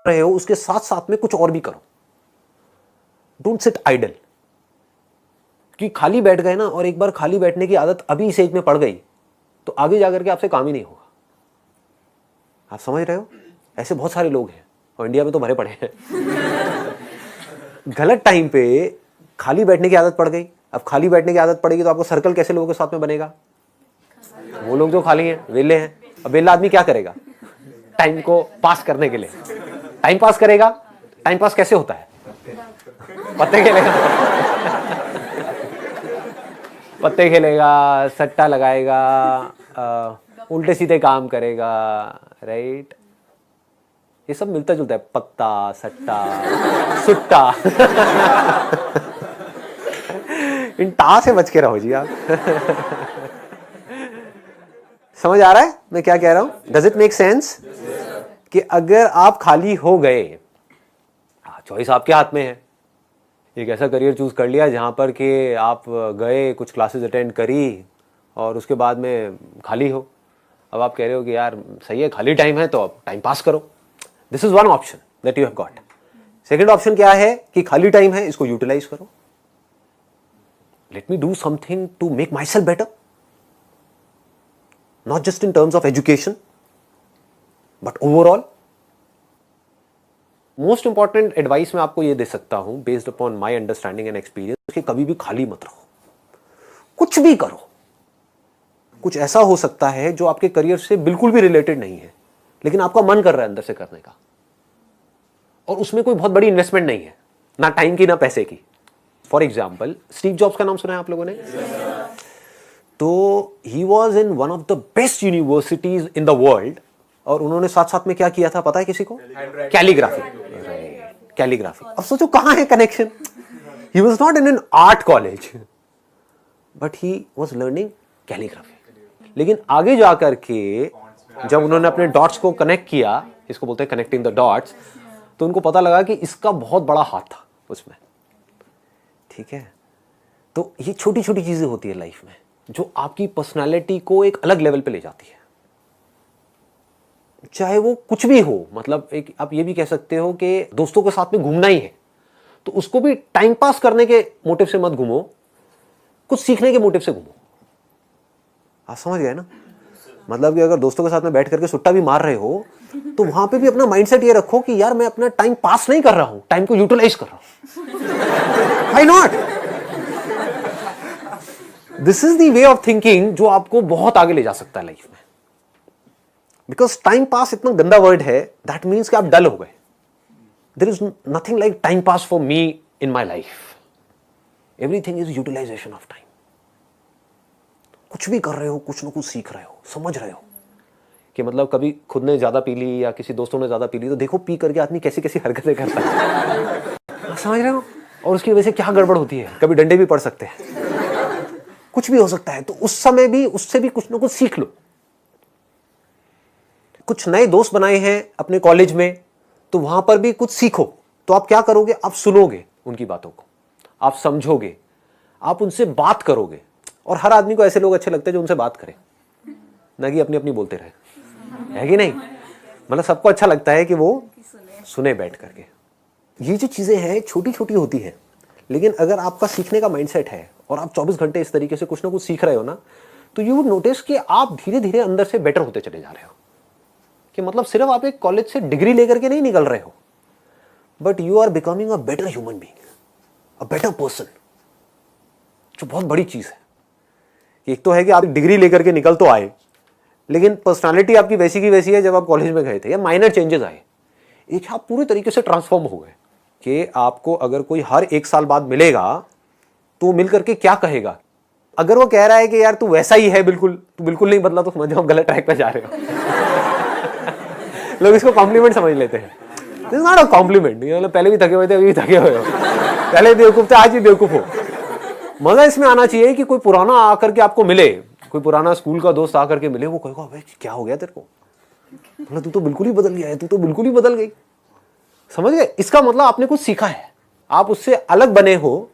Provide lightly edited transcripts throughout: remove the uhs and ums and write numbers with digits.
रहे हो उसके साथ साथ में कुछ और भी करो। Don't sit idle. कि खाली बैठ गए ना, और एक बार खाली बैठने की आदत अभी इस एज में पड़ गई तो आगे जाकर के आपसे काम ही नहीं होगा। आप समझ रहे हो? ऐसे बहुत सारे लोग हैं और इंडिया में तो भरे पड़े हैं। गलत टाइम पे खाली बैठने की आदत पड़ गई। अब खाली बैठने की आदत पड़ेगी तो आपको सर्कल कैसे लोगों के साथ में बनेगा? वो लोग जो खाली हैं, वेले हैं। अब वेला आदमी क्या करेगा टाइम को पास करने के लिए? टाइम पास करेगा। टाइम पास कैसे होता है? पत्ते खेलेगा। पत्ते खेलेगा, सट्टा लगाएगा, उल्टे सीधे काम करेगा, राइट? ये सब मिलता जुलता है, पत्ता, सट्टा, सुट्टा। इन टा से बच के रहो जी आप। समझ आ रहा है मैं क्या कह रहा हूं? Does it make sense? कि अगर आप खाली हो गए, चॉइस आपके हाथ में है। एक ऐसा करियर चूज कर लिया जहां पर कि आप गए, कुछ क्लासेस अटेंड करी और उसके बाद में खाली हो। अब आप कह रहे हो कि यार सही है, खाली टाइम है तो अब टाइम पास करो। This is one option that you have got. Second option क्या है कि खाली टाइम है, इसको यूटिलाइज करो। Let me do something to make myself better, not just in terms of education but overall. Most important advice मैं आपको ये दे सकता हूं based upon my understanding and experience कि कभी भी खाली मत रहो, कुछ भी करो। कुछ ऐसा हो सकता है जो आपके करियर से बिल्कुल भी रिलेटेड नहीं है लेकिन आपका मन कर रहा है अंदर से करने का, और उसमें कोई बहुत बड़ी इन्वेस्टमेंट नहीं है, ना टाइम की ना पैसे की। फॉर एग्जाम्पल, स्टीव जॉब्स का नाम सुना है आप लोगों ने? तो he was in one of the best universities in the world, और उन्होंने साथ साथ में क्या किया था पता है किसी को? कैलीग्राफी। कैलीग्राफी। अब सोचो कहां है connection? He was not in an art college but he was learning calligraphy. लेकिन आगे जाकर के जब उन्होंने अपने डॉट्स को कनेक्ट किया, इसको बोलते हैं कनेक्टिंग द डॉट्स, तो उनको पता लगा कि इसका बहुत बड़ा हाथ था उसमें। ठीक है? तो ये छोटी छोटी चीजें होती है लाइफ में जो आपकी पर्सनालिटी को एक अलग लेवल पे ले जाती है। चाहे वो कुछ भी हो, मतलब एक आप ये भी कह सकते हो कि दोस्तों के साथ में घूमना ही है तो उसको भी टाइम पास करने के मोटिव से मत घूमो, कुछ सीखने के मोटिव से घूमो। आप समझ गए ना? मतलब कि अगर दोस्तों के साथ में बैठ करके सुट्टा भी मार रहे हो तो वहां पे भी अपना माइंडसेट ये रखो कि यार मैं अपना टाइम पास नहीं कर रहा हूं, टाइम को यूटिलाइज कर रहा हूं। Why not? This is the way of thinking जो आपको बहुत आगे ले जा सकता है लाइफ में। बिकॉज टाइम पास इतना गंदा वर्ड है, दैट मीन्स कि आप डल हो गए। There is nothing like time pass for me in my life. Everything is utilisation of time. कुछ भी कर रहे हो, कुछ ना कुछ सीख रहे हो, समझ रहे हो कि मतलब कभी खुद ने ज्यादा पी ली या किसी दोस्तों ने ज्यादा पी ली तो देखो पी करके आदमी कैसी कैसी हरकतें करता है। समझ रहे हो? और उसकी वजह से क्या गड़बड़ होती है, कभी डंडे भी पड़ सकते हैं, कुछ भी हो सकता है। तो उस समय भी उससे भी कुछ ना कुछ सीख लो। कुछ नए दोस्त बनाए हैं अपने कॉलेज में तो वहां पर भी कुछ सीखो। तो आप क्या करोगे? आप सुनोगे उनकी बातों को, आप समझोगे, आप उनसे बात करोगे। और हर आदमी को ऐसे लोग अच्छे लगते हैं जो उनसे बात करें, ना कि अपनी अपनी बोलते रहे, है कि नहीं? मतलब सबको अच्छा लगता है कि वो सुने बैठ करके। ये जो चीजें हैं छोटी छोटी होती हैं, लेकिन अगर आपका सीखने का माइंडसेट है और आप 24 घंटे इस तरीके से कुछ ना कुछ सीख रहे हो ना, तो यू वुड नोटिस कि आप धीरे धीरे अंदर से बेटर होते चले जा रहे हो। कि मतलब सिर्फ आप एक कॉलेज से डिग्री लेकर के नहीं निकल रहे हो, but you are becoming a better human being, a better person, जो बहुत बड़ी चीज है। एक तो है कि आप डिग्री लेकर के निकल तो आए, लेकिन पर्सनालिटी आपकी वैसी की वैसी है जब आप कॉलेज में गए थे, या माइनर चेंजेस आए। एक आप पूरे तरीके से ट्रांसफॉर्म हो गए कि आपको अगर कोई हर 1 साल बाद मिलेगा तो मिल करके क्या कहेगा? अगर वो कह रहा है कि यार तू वैसा ही है बिल्कुल, तू बिल्कुल नहीं बदला, तो समझ जाओ गलत ट्रैक पे जा रहे हो। लोग इसको कॉम्प्लीमेंट समझ लेते हैं। This is not a compliment. मतलब पहले भी थके हुए थे, अभी भी थके हुए हो, पहले बेवकूफ थे, आज भी बेवकूफ हो। मजा इसमें आना चाहिए कि कोई पुराना आकर के आपको मिले, कोई पुराना स्कूल का दोस्त आकर के मिले, वो कहेगा भाई क्या हो गया तेरे को, मतलब तू तो बिल्कुल ही बदल गया है, तू तो बिल्कुल ही बदल गई। समझ गए? इसका मतलब आपने कुछ सीखा है, आप उससे अलग बने हो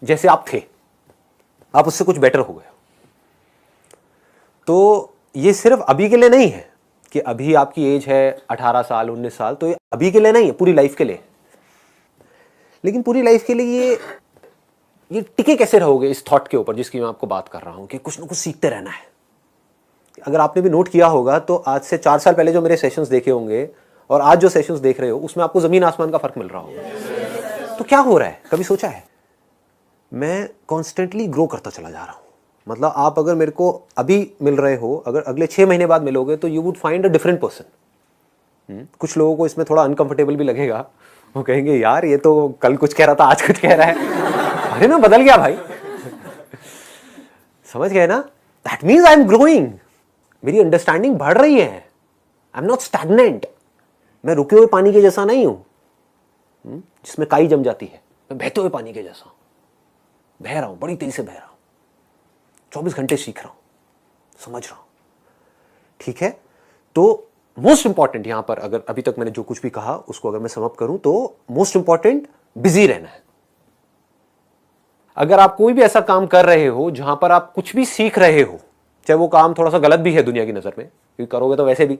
जैसे आप थे, आप उससे कुछ बेटर हो गए। तो ये सिर्फ अभी के लिए नहीं है कि अभी आपकी एज है 18 साल 19 साल, तो अभी के लिए नहीं, पूरी लाइफ के लिए। लेकिन पूरी लाइफ के लिए ये टिके कैसे रहोगे इस थॉट के ऊपर जिसकी मैं आपको बात कर रहा हूं कि कुछ ना कुछ सीखते रहना है। अगर आपने भी नोट किया होगा तो आज से 4 साल पहले जो मेरे सेशंस देखे होंगे और आज जो सेशंस देख रहे हो उसमें आपको जमीन आसमान का फर्क मिल रहा होगा। तो क्या हो रहा है, कभी सोचा है? मैं कॉन्स्टेंटली ग्रो करता चला जा रहा हूं। मतलब आप अगर मेरे को अभी मिल रहे हो, अगर अगले 6 महीने बाद मिलोगे तो you would find a different person. कुछ लोगों को इसमें थोड़ा अनकंफर्टेबल भी लगेगा, वो कहेंगे यार ये तो कल कुछ कह रहा था आज कुछ कह रहा है, अरे मैं बदल गया भाई। समझ गए ना? That means I am growing, मेरी अंडरस्टैंडिंग बढ़ रही है। आई एम नॉट स्टैग्नेंट, मैं रुके हुए पानी के जैसा नहीं हूं जिसमें काई जम जाती है। मैं बहते हुए पानी के जैसा हूं, बह रहा हूं, बड़ी तेजी से बह रहा हूं, 24 घंटे सीख रहा हूं, समझ रहा हूं। ठीक है, तो मोस्ट इंपॉर्टेंट यहां पर, अगर अभी तक मैंने जो कुछ भी कहा उसको अगर मैं सम अप करूं तो मोस्ट इंपॉर्टेंट बिजी रहना है। अगर आप कोई भी ऐसा काम कर रहे हो जहां पर आप कुछ भी सीख रहे हो, चाहे वो काम थोड़ा सा गलत भी है दुनिया की नजर में, क्योंकि करोगे तो वैसे भी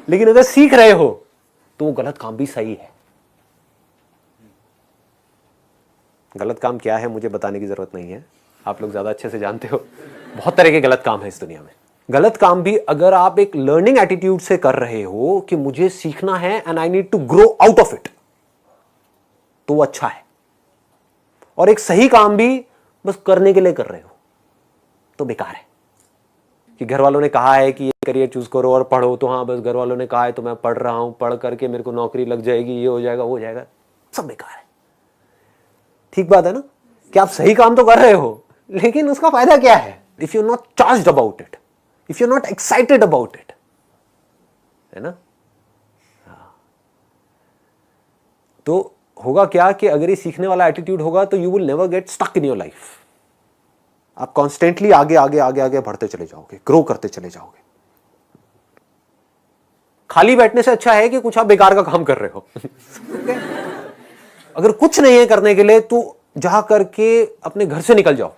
लेकिन अगर सीख रहे हो तो वो गलत काम भी सही है। गलत काम क्या है मुझे बताने की जरूरत नहीं है, आप लोग ज्यादा अच्छे से जानते हो। बहुत तरह के गलत काम है इस दुनिया में। गलत काम भी अगर आप एक लर्निंग एटीट्यूड से कर रहे हो कि मुझे सीखना है and I need to grow out of it, तो वो अच्छा है। और एक सही काम भी बस करने के लिए कर रहे हो तो बेकार है। कि घर वालों ने कहा है कि ये करियर चूज करो और पढ़ो, तो हाँ बस घर वालों ने कहा है तो मैं पढ़ रहा हूं, पढ़ करके मेरे को नौकरी लग जाएगी, ये हो जाएगा, वो हो जाएगा, सब बेकार है। ठीक बात है ना कि आप सही काम तो कर रहे हो लेकिन उसका फायदा क्या है if you not charged about it, if you not excited about it, है ना? तो होगा क्या कि अगर ये सीखने वाला एटीट्यूड होगा तो you will never get stuck in your life. आप कॉन्स्टेंटली आगे आगे आगे आगे बढ़ते चले जाओगे, ग्रो करते चले जाओगे। खाली बैठने से अच्छा है कि कुछ आप बेकार का काम कर रहे हो। अगर कुछ नहीं है करने के लिए तो जा करके अपने घर से निकल जाओ।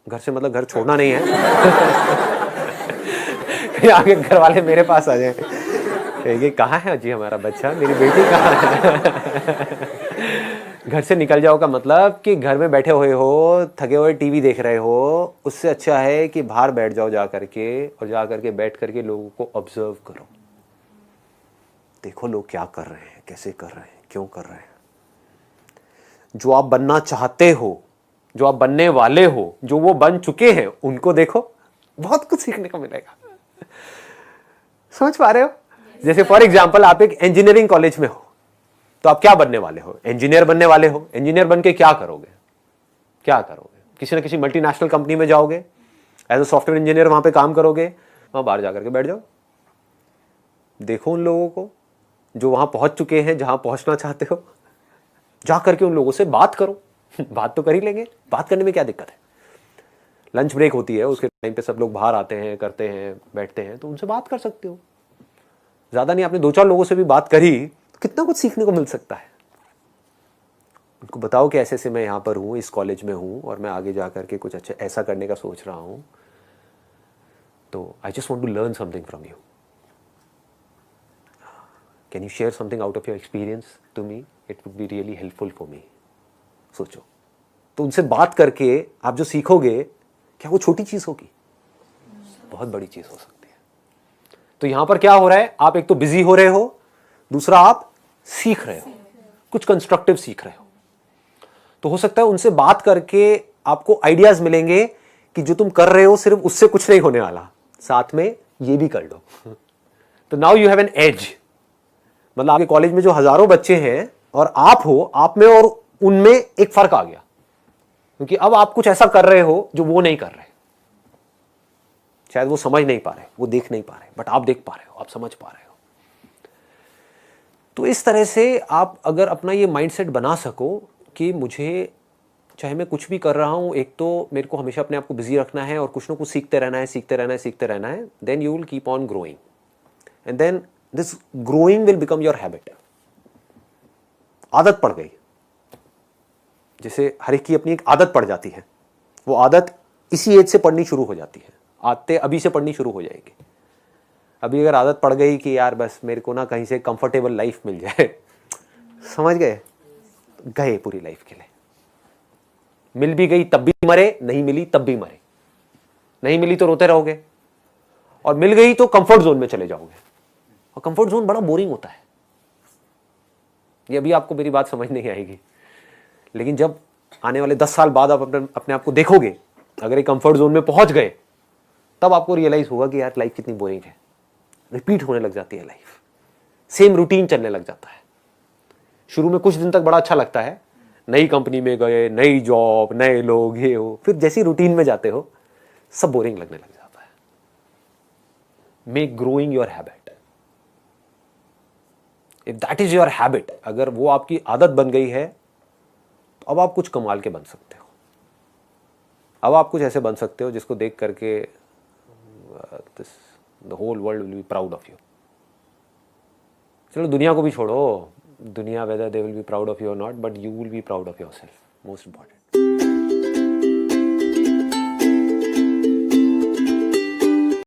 घर से मतलब घर छोड़ना नहीं है। आगे घर वाले मेरे पास आ जाए, ये कहाँ है जी हमारा बच्चा, मेरी बेटी कहाँ है? घर से निकल जाओ का मतलब कि घर में बैठे हुए हो, थके हुए टीवी देख रहे हो, उससे अच्छा है कि बाहर बैठ जाओ जा करके, और जा करके बैठ करके लोगों को ऑब्जर्व करो। देखो लोग क्या कर रहे हैं, कैसे कर रहे हैं, क्यों कर रहे हैं। जो आप बनना चाहते हो, जो आप बनने वाले हो, जो वो बन चुके हैं, उनको देखो, बहुत कुछ सीखने को मिलेगा। समझ पा रहे हो? जैसे फॉर एग्जाम्पल आप एक इंजीनियरिंग कॉलेज में हो तो आप क्या बनने वाले हो? इंजीनियर बनने वाले हो। इंजीनियर बन के क्या करोगे? क्या करोगे? किसी ना किसी मल्टीनेशनल कंपनी में जाओगे, एज अ सॉफ्टवेयर इंजीनियर वहां पे काम करोगे, वहां बाहर जाकर के बैठ जाओ। देखो उन लोगों को जो वहां पहुंच चुके हैं, जहां पहुंचना चाहते हो, जा करके उन लोगों से बात करो। बात तो कर ही लेंगे, बात करने में क्या दिक्कत है? लंच ब्रेक होती है, उसके टाइम पे सब लोग बाहर आते हैं, करते हैं, बैठते हैं, तो उनसे बात कर सकते हो। ज्यादा नहीं, आपने 2-4 लोगों से भी बात करी तो कितना कुछ सीखने को मिल सकता है। उनको बताओ कि ऐसे से मैं यहाँ पर हूँ, इस कॉलेज में हूँ और मैं आगे जा करके कुछ अच्छा ऐसा करने का सोच रहा हूँ, तो I just want to learn something from you, can you share something out of your experience to me, it would be really helpful for me. सोचो, तो उनसे बात करके आप जो सीखोगे, क्या वो छोटी चीज होगी? बहुत बड़ी चीज हो सकती है। तो यहां पर क्या हो रहा है, आप एक तो बिजी हो रहे हो, दूसरा आप सीख रहे हो, कुछ कंस्ट्रक्टिव सीख रहे हो। तो हो सकता है उनसे बात करके आपको आइडियाज मिलेंगे कि जो तुम कर रहे हो सिर्फ उससे कुछ नहीं होने वाला, साथ में ये भी कर लो। तो now you have an edge. मतलब आपके कॉलेज में जो हजारों बच्चे हैं और आप हो, आप में और उनमें एक फर्क आ गया, क्योंकि अब आप कुछ ऐसा कर रहे हो जो वो नहीं कर रहे। शायद वो समझ नहीं पा रहे, वो देख नहीं पा रहे, बट आप देख पा रहे हो, आप समझ पा रहे हो। तो इस तरह से आप अगर अपना ये माइंडसेट बना सको कि मुझे चाहे मैं कुछ भी कर रहा हूं, एक तो मेरे को हमेशा अपने आप को बिजी रखना है और कुछ ना कुछ सीखते रहना है, सीखते रहना है, सीखते रहना है, then you will keep on growing and then this growing will become your habit. आदत पड़ गई, जैसे हर एक की अपनी एक आदत पड़ जाती है, वो आदत इसी एज से पढ़नी शुरू हो जाती है, आदतें अभी से पढ़नी शुरू हो जाएगी। अभी अगर आदत पड़ गई कि यार बस मेरे को ना कहीं से कंफर्टेबल लाइफ मिल जाए, समझ गए, गए पूरी लाइफ के लिए। मिल भी गई तब भी मरे, नहीं मिली तब भी मरे, नहीं मिली तो रोते रहोगे, और मिल गई तो कंफर्ट जोन में चले जाओगे, और कंफर्ट जोन बड़ा बोरिंग होता है। ये अभी आपको मेरी बात समझ नहीं आएगी, लेकिन जब आने वाले 10 साल बाद आप अपने आप को देखोगे, अगर एक कंफर्ट जोन में पहुंच गए, तब आपको रियलाइज होगा कि यार लाइफ कितनी बोरिंग है। रिपीट होने लग जाती है लाइफ, सेम रूटीन चलने लग जाता है। शुरू में कुछ दिन तक बड़ा अच्छा लगता है, नई कंपनी में गए, नई जॉब, नए लोग, ये हो, फिर जैसी रूटीन में जाते हो सब बोरिंग लगने लग जाता है। Make growing your habit. If that is your habit, अगर वो आपकी आदत बन गई है, तो अब आप कुछ कमाल के बन सकते हो। अब आप कुछ ऐसे बन सकते हो जिसको देख करके the whole world will be proud of you. चलो दुनिया को भी छोड़ो, दुनिया whether they will be proud of you और not, but you will be proud of yourself, most important.